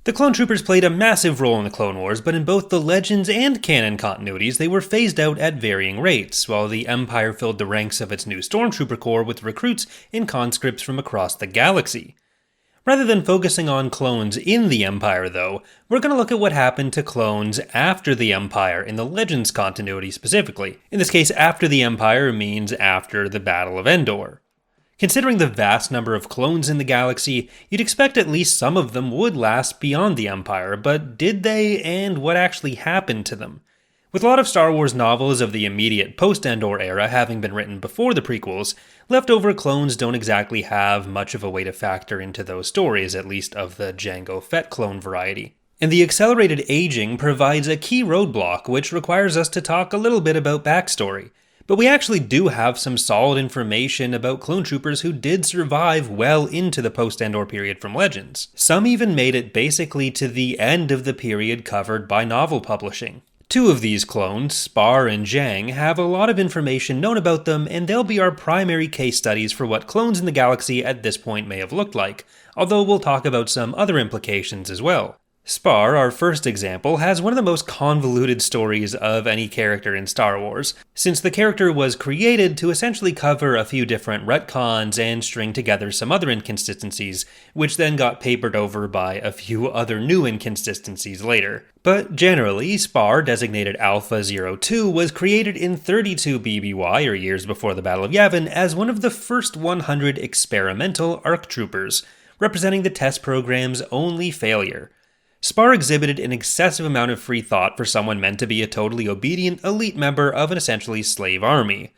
The clone troopers played a massive role in the Clone Wars, but in both the Legends and canon continuities, they were phased out at varying rates, while the Empire filled the ranks of its new Stormtrooper Corps with recruits and conscripts from across the galaxy. Rather than focusing on clones in the Empire, though, we're going to look at what happened to clones after the Empire in the Legends continuity specifically. In this case, after the Empire means after the Battle of Endor. Considering the vast number of clones in the galaxy, you'd expect at least some of them would last beyond the Empire, but did they, and what actually happened to them? With a lot of Star Wars novels of the immediate post-Endor era having been written before the prequels, leftover clones don't exactly have much of a way to factor into those stories, at least of the Jango Fett clone variety. And the accelerated aging provides a key roadblock, which requires us to talk a little bit about backstory. But we actually do have some solid information about clone troopers who did survive well into the post-Endor period from Legends. Some even made it basically to the end of the period covered by novel publishing. Two of these clones, Spar and Jang, have a lot of information known about them, and they'll be our primary case studies for what clones in the galaxy at this point may have looked like, although we'll talk about some other implications as well. Spar, our first example, has one of the most convoluted stories of any character in Star Wars, since the character was created to essentially cover a few different retcons and string together some other inconsistencies, which then got papered over by a few other new inconsistencies later. But generally, Spar, designated Alpha 02, was created in 32 BBY, or years before the Battle of Yavin, as one of the first 100 experimental ARC troopers, representing the test program's only failure. Spar exhibited an excessive amount of free thought for someone meant to be a totally obedient elite member of an essentially slave army.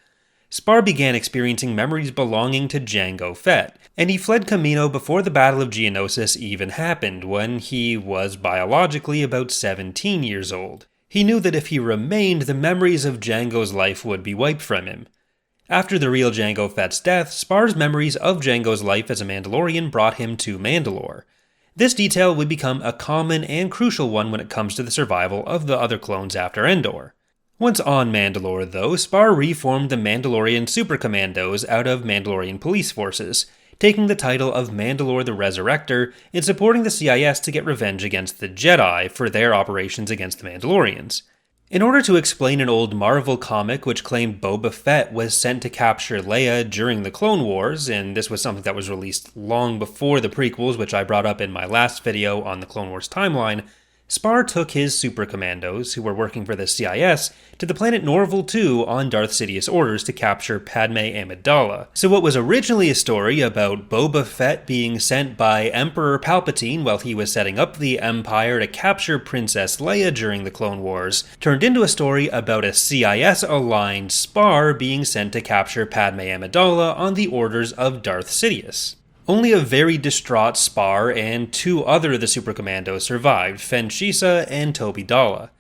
Spar began experiencing memories belonging to Jango Fett, and he fled Kamino before the Battle of Geonosis even happened, when he was biologically about 17 years old. He knew that if he remained, the memories of Jango's life would be wiped from him. After the real Jango Fett's death, Spar's memories of Jango's life as a Mandalorian brought him to Mandalore. This detail would become a common and crucial one when it comes to the survival of the other clones after Endor. Once on Mandalore, though, Spar reformed the Mandalorian Super Commandos out of Mandalorian police forces, taking the title of Mandalore the Resurrector and supporting the CIS to get revenge against the Jedi for their operations against the Mandalorians. In order to explain an old Marvel comic which claimed Boba Fett was sent to capture Leia during the Clone Wars, and this was something that was released long before the prequels, which I brought up in my last video on the Clone Wars timeline, Spar took his Super Commandos, who were working for the CIS, to the planet Norval II on Darth Sidious's orders to capture Padme Amidala. So what was originally a story about Boba Fett being sent by Emperor Palpatine while he was setting up the Empire to capture Princess Leia during the Clone Wars, turned into a story about a CIS-aligned Spar being sent to capture Padme Amidala on the orders of Darth Sidious. Only a very distraught Spar and two other of the Super Commandos survived, Fen Shisa and Toby Dalla.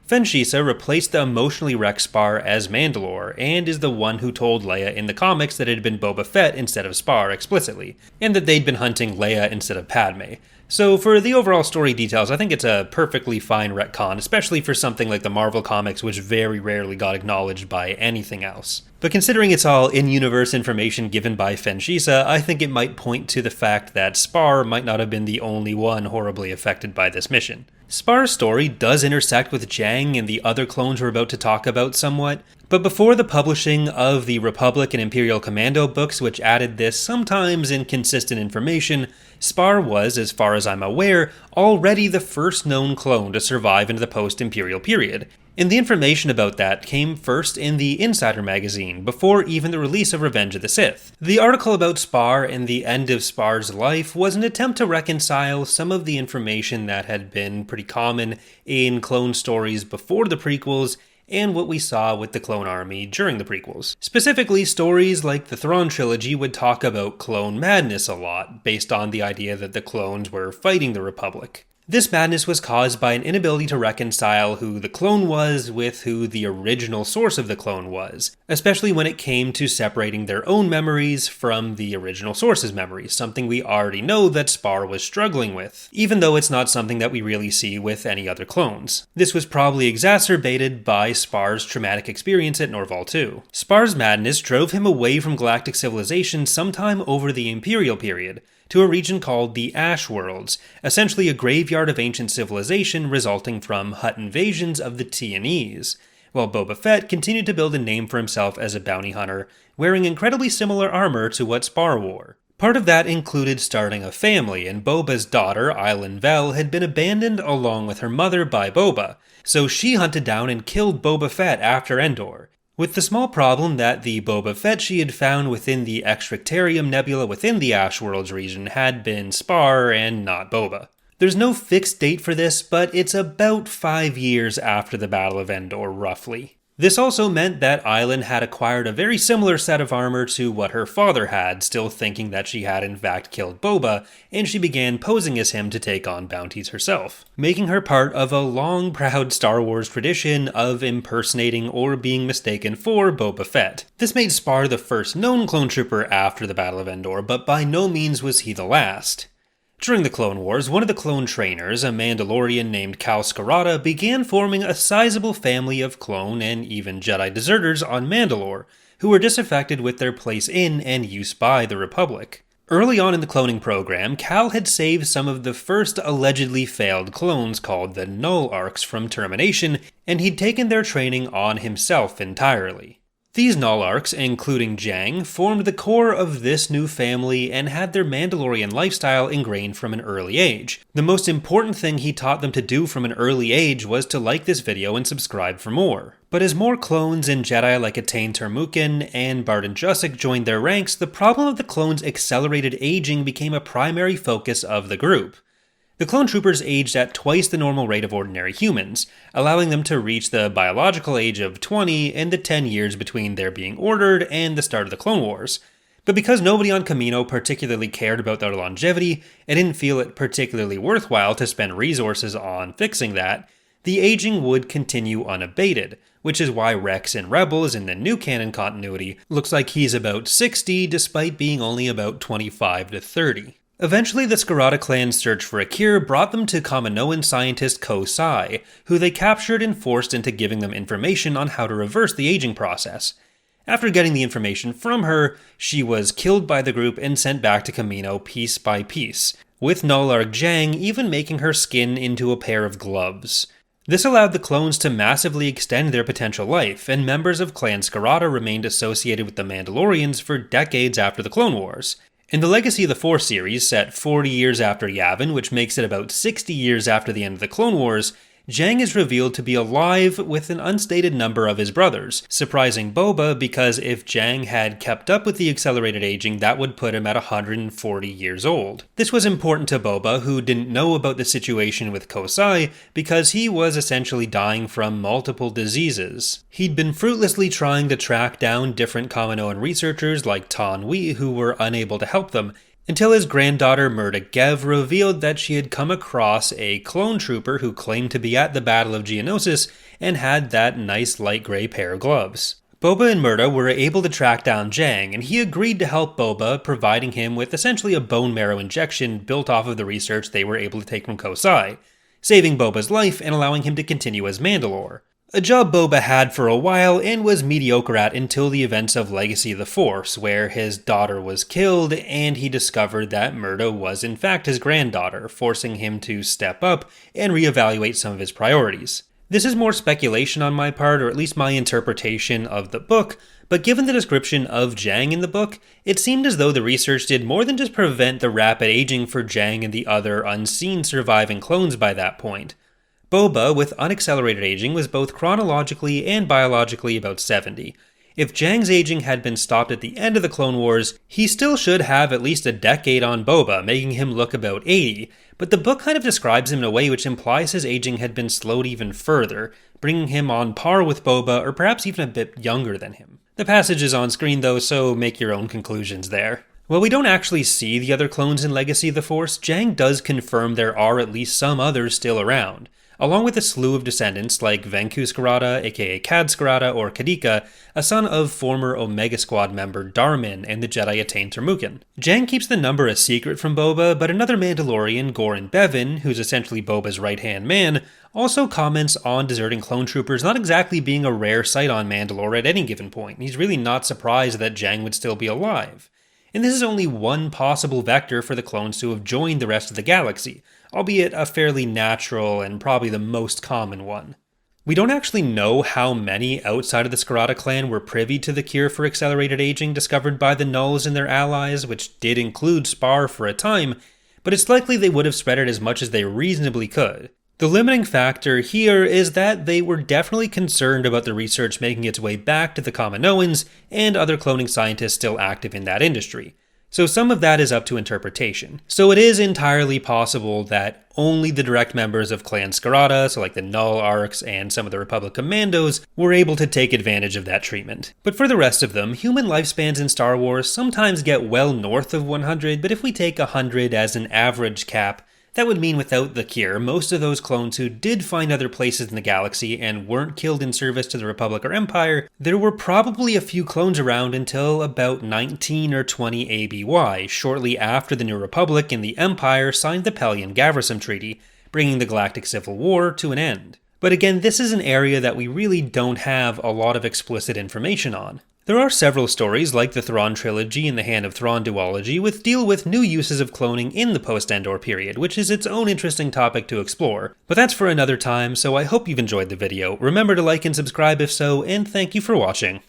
Fen Shisa replaced the emotionally wrecked Spar as Mandalore, and is the one who told Leia in the comics that it had been Boba Fett instead of Spar explicitly, and that they'd been hunting Leia instead of Padme. So for the overall story details, I think it's a perfectly fine retcon, especially for something like the Marvel comics, which very rarely got acknowledged by anything else. But considering it's all in-universe information given by Fen Shisa, I think it might point to the fact that Spar might not have been the only one horribly affected by this mission. Spar's story does intersect with Jang and the other clones we're about to talk about somewhat, but before the publishing of the Republic and Imperial Commando books, which added this sometimes inconsistent information, Spar was, as far as I'm aware, already the first known clone to survive into the post-Imperial period. And the information about that came first in the Insider magazine, before even the release of Revenge of the Sith. The article about Spar and the end of Spar's life was an attempt to reconcile some of the information that had been pretty common in clone stories before the prequels and what we saw with the clone army during the prequels. Specifically, stories like the Thrawn trilogy would talk about clone madness a lot, based on the idea that the clones were fighting the Republic. This madness was caused by an inability to reconcile who the clone was with who the original source of the clone was, especially when it came to separating their own memories from the original source's memories, something we already know that Spar was struggling with, even though it's not something that we really see with any other clones. This was probably exacerbated by Spar's traumatic experience at Norval II. Spar's madness drove him away from galactic civilization sometime over the Imperial period, to a region called the Ash Worlds, essentially a graveyard of ancient civilization resulting from Hutt invasions of the Tianese, while Boba Fett continued to build a name for himself as a bounty hunter, wearing incredibly similar armor to what Spar wore. Part of that included starting a family, and Boba's daughter, Eileen Vel, had been abandoned along with her mother by Boba, so she hunted down and killed Boba Fett after Endor, with the small problem that the Boba Fett she had found within the Extractarium Nebula within the Ash Worlds region had been Spar and not Boba. There's no fixed date for this, but it's about 5 years after the Battle of Endor, roughly. This also meant that Eileen had acquired a very similar set of armor to what her father had, still thinking that she had in fact killed Boba, and she began posing as him to take on bounties herself, making her part of a long, proud Star Wars tradition of impersonating or being mistaken for Boba Fett. This made Spar the first known clone trooper after the Battle of Endor, but by no means was he the last. During the Clone Wars, one of the clone trainers, a Mandalorian named Cal Skirata, began forming a sizable family of clone and even Jedi deserters on Mandalore, who were disaffected with their place in and use by the Republic. Early on in the cloning program, Cal had saved some of the first allegedly failed clones called the Null Arcs from termination, and he'd taken their training on himself entirely. These Null Arcs, including Jang, formed the core of this new family and had their Mandalorian lifestyle ingrained from an early age. The most important thing he taught them to do from an early age was to like this video and subscribe for more. But as more clones and Jedi like Attain Termukin and Barton Jusik joined their ranks, the problem of the clones' accelerated aging became a primary focus of the group. The clone troopers aged at twice the normal rate of ordinary humans, allowing them to reach the biological age of 20 in the 10 years between their being ordered and the start of the Clone Wars. But because nobody on Kamino particularly cared about their longevity and didn't feel it particularly worthwhile to spend resources on fixing that, the aging would continue unabated, which is why Rex in Rebels in the new canon continuity looks like he's about 60 despite being only about 25 to 30. Eventually, the Skirata clan's search for a cure brought them to Kaminoan scientist Ko Sai, who they captured and forced into giving them information on how to reverse the aging process. After getting the information from her, she was killed by the group and sent back to Kamino piece by piece, with Nullarg Jang even making her skin into a pair of gloves. This allowed the clones to massively extend their potential life, and members of Clan Skirata remained associated with the Mandalorians for decades after the Clone Wars. In the Legacy of the Force series, set 40 years after Yavin, which makes it about 60 years after the end of the Clone Wars, Jang is revealed to be alive with an unstated number of his brothers, surprising Boba because if Jang had kept up with the accelerated aging, that would put him at 140 years old. This was important to Boba, who didn't know about the situation with Ko Sai because he was essentially dying from multiple diseases. He'd been fruitlessly trying to track down different Kaminoan researchers like Tan Wee who were unable to help them, until his granddaughter Murda Gev revealed that she had come across a clone trooper who claimed to be at the Battle of Geonosis and had that nice light grey pair of gloves. Boba and Murda were able to track down Jang, and he agreed to help Boba, providing him with essentially a bone marrow injection built off of the research they were able to take from Ko Sai, saving Boba's life and allowing him to continue as Mandalore. A job Boba had for a while and was mediocre at until the events of Legacy of the Force, where his daughter was killed and he discovered that Murda was in fact his granddaughter, forcing him to step up and reevaluate some of his priorities. This is more speculation on my part, or at least my interpretation of the book, but given the description of Jang in the book, it seemed as though the research did more than just prevent the rapid aging for Jang and the other unseen surviving clones by that point. Boba, with unaccelerated aging, was both chronologically and biologically about 70. If Jang's aging had been stopped at the end of the Clone Wars, he still should have at least a decade on Boba, making him look about 80, but the book kind of describes him in a way which implies his aging had been slowed even further, bringing him on par with Boba, or perhaps even a bit younger than him. The passage is on screen though, so make your own conclusions there. While we don't actually see the other clones in Legacy of the Force, Jang does confirm there are at least some others still around, along with a slew of descendants like Venku Skirata, aka Cad Skirata, or Kadika, a son of former Omega Squad member Darmin and the Jedi Attain Termukin. Jang keeps the number a secret from Boba, but another Mandalorian, Goran Bevin, who's essentially Boba's right-hand man, also comments on deserting clone troopers not exactly being a rare sight on Mandalore at any given point. He's really not surprised that Jang would still be alive. And this is only one possible vector for the clones to have joined the rest of the galaxy, albeit a fairly natural and probably the most common one. We don't actually know how many outside of the Scarada clan were privy to the cure for accelerated aging discovered by the Nulls and their allies, which did include Spar for a time, but it's likely they would have spread it as much as they reasonably could. The limiting factor here is that they were definitely concerned about the research making its way back to the Kaminoans and other cloning scientists still active in that industry. So some of that is up to interpretation. So it is entirely possible that only the direct members of Clan Scarada, so like the Null Arcs and some of the Republic Commandos, were able to take advantage of that treatment. But for the rest of them, human lifespans in Star Wars sometimes get well north of 100, but if we take 100 as an average cap, that would mean without the cure, most of those clones who did find other places in the galaxy and weren't killed in service to the Republic or Empire, there were probably a few clones around until about 19 or 20 ABY, shortly after the New Republic and the Empire signed the Pelion-Gavrisum Treaty, bringing the Galactic Civil War to an end. But again, this is an area that we really don't have a lot of explicit information on. There are several stories, like the Thrawn trilogy and the Hand of Thrawn duology, which deal with new uses of cloning in the post-Endor period, which is its own interesting topic to explore. But that's for another time, so I hope you've enjoyed the video. Remember to like and subscribe if so, and thank you for watching.